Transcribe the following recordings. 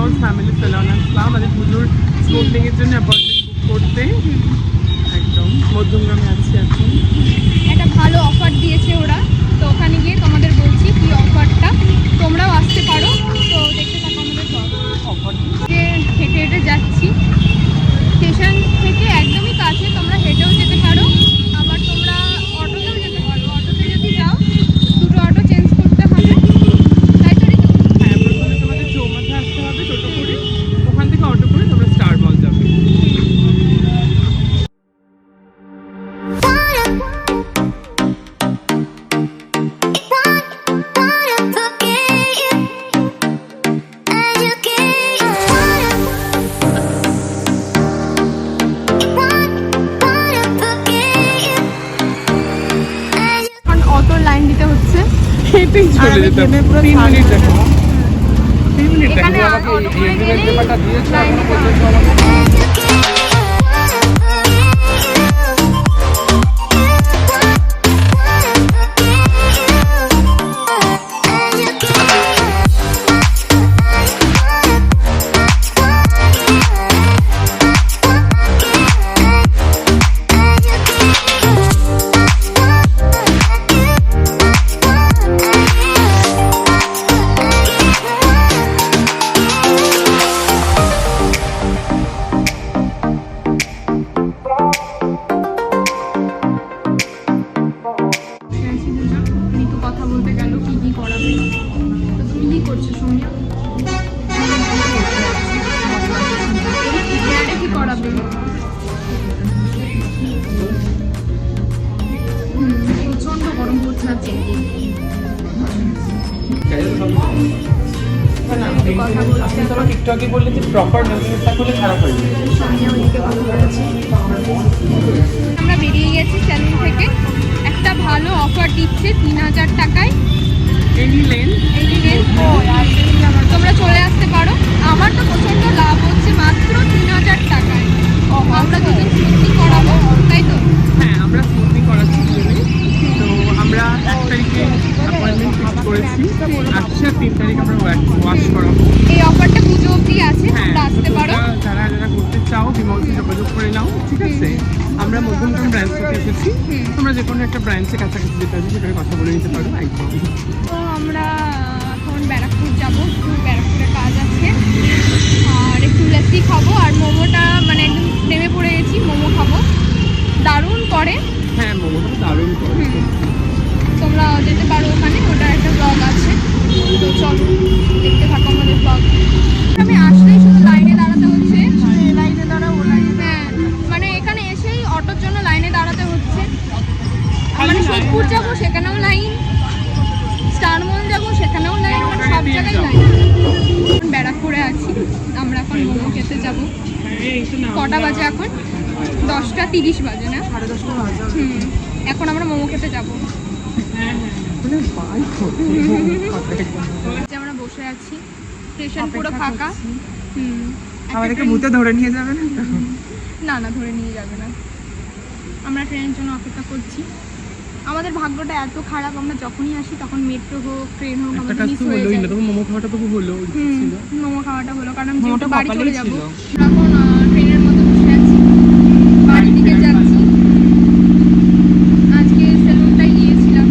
House family salon আসলাম আমাদের পুজোর স্মুথনিংয়ের জন্য অ্যাপয়েন্টমেন্ট বুক করতে। একদম মধ্যমগ্রামে আছি এখন। একটা ভালো অফার দিয়েছে ওরা, তো ওখানে গিয়ে তোমাদের বলছি কি অফারটা, তোমরাও আসতে পারো। তো দেখতে থাকো আমাদের অফার যে হেঁটে হেঁটে যাচ্ছি স্টেশন থেকে, একদমই কাছে, তোমরা হেঁটেও যেতে পারো, আবার তোমরা অটোতেও যেতে পারো। অটোতে যদি যাও দুটো অটো চেঞ্জ করতে হবে, তাই তো ঋতু? হ্যাঁ, প্রথমে তোমাদের চৌমাথা আসতে হবে টোটো করে, ওখান থেকে অটো করে তোমরা স্টার মল যাবে। অটোর লাইন দিতে হচ্ছে, হেঁটেই চলে যেতে হবে, 3 মিনিট দেখো, 3 মিনিট এখানে দেখো। অটো করে গেলেই লাইন দিতে হবে। ঋতু কথা বলতে গেল কি কি করাবে, তো তুমি কি করছো সৌম্য? হেয়ারে কি করাবে? প্রচন্ড গরম পড়ছে আজকে। কথা বলছে টিকটকে বললে যে প্রপার মেথডটা করলে খারাপ হয়ে যাবে। সৌম্য ওইদিকে কথা বলছে। আমরা বেরিয়ে গেছি স্যালুন থেকে, একটা ভালো অফার দিচ্ছে 3000 টাকায় এনি লেন তোমরা চলে আসতে পারো। আমার তো প্রচন্ড লাভ হচ্ছে মাত্র 3000 টাকায়। আমরা দুজন স্মুথনিং করাবো, তাই তো? হ্যাঁ, আমরা স্মুথনিং করাচ্ছি দুজনে। তো আমরা 1 তারিখে অ্যাপয়েন্টমেন্ট ফিক্স করেছি, আচ্ছা 3 তারিখ আমরা ওয়াশ করাবো। এই অফারটা পুজো অবধি আছে, হ্যাঁ, তোমরা আসতে পারো। যারা যারা করতে চাও বিমলকে যোগাযোগ করে নাও, ঠিক আছে? আমরা মধ্যমগ্রাম ব্রাঞ্চ থেকে এসেছি, তোমরা যে কোনো একটা ব্রাঞ্চে কাছাকাছি যেতে হবে সেখানে কথা বলে নিতে পারো। একদম। তো আমরা এখন ব্যারাকপুর যাবো, একটু ব্যারাকপুরে কাজ আছে, আর একটু লস্যি খাবো, আর মোমোটা মানে একদম নেমে পড়ে গেছি, মোমো খাবো, দারুণ করে। হ্যাঁ, মোমোটা দারুণ করে। তোমরা যেতে পারো ওখানে, ওটার একটা ব্লগ আছে, তো চলো দেখতে থাকো আমাদের ব্লগ। আমি আসলেই শুধু লাইনে দাঁড়াতে হচ্ছে, লাইনে দাঁড়াবো, হ্যাঁ মানে এখানে এসেই অটোর জন্য লাইনে দাঁড়াতে হচ্ছে। মানে সোদপুর যাবো সেখানেও লাইন, স্টার মল যাবো সেখানেও লাইন, মানে সব জায়গায় লাইন। ব্যারাকপুরে আছি আমরা, এখন মোমো খেতে যাবো। কটা বাজে এখন? 10:30 বাজে না? 10:30 বাজে। এখন আমরা মোমো খেতে যাবো। আমরা বসে আছি, স্টেশন পুরো ফাঁকা। আমাদেরকে মুতে ধরে নিয়ে যাবে না? না না, ধরে নিয়ে যাবে না। আমরা ট্রেনের জন্য অপেক্ষা করছি। আমাদের ভাগ্যটা এত খারাপ, আমরা যখনই আসি তখন মেট্রো হোক ট্রেন হোক আমাদের মিস হয়ে যায়। মোমো খাওয়াটা তো হলো। মোমো খাওয়াটা হলো, কারণ আমি যেহেতু বাড়ি চলে যাবো। এখন ট্রেনের মতো বসে আছি, বাড়ির দিকে যাচ্ছি। আজকে সেলুনটাই গিয়েছিলাম,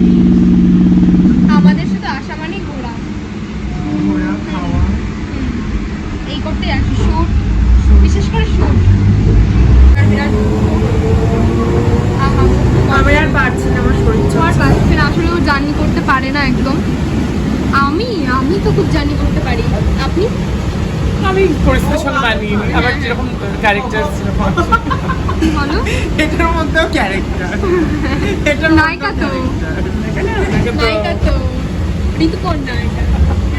আমাদের সাথে আসা মানেই ঘোরা, এই করতে আসি, শুট, বিশেষ করে শুট। আমি আর পারছি না, আমার শরীর পারছি না, আসলে ও জার্নি করতে পারে না একদম। আমি তো খুব জার্নি করতে পারি। আপনি? আমি পরিস্থিতির সঙ্গে মানিয়ে নিই, আবার যেরকম ক্যারেক্টার সেরকম বলো। এটার মধ্যেও ক্যারেক্টার, এটা নায়িকা তো, নায়িকা তো ঋতুপর্ণা, এটা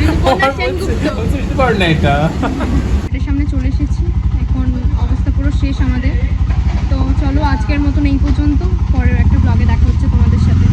ঋতুপর্ণা সেনগুপ্ত। ঋতুপর্ণা এটা। এটার সামনে চলে এসেছি, এখন অবস্থা পুরো শেষ আমাদের। তো চলো আজকের মতন এই পর্যন্ত, পরের একটা ব্লগে দেখা হচ্ছে তোমাদের সাথে।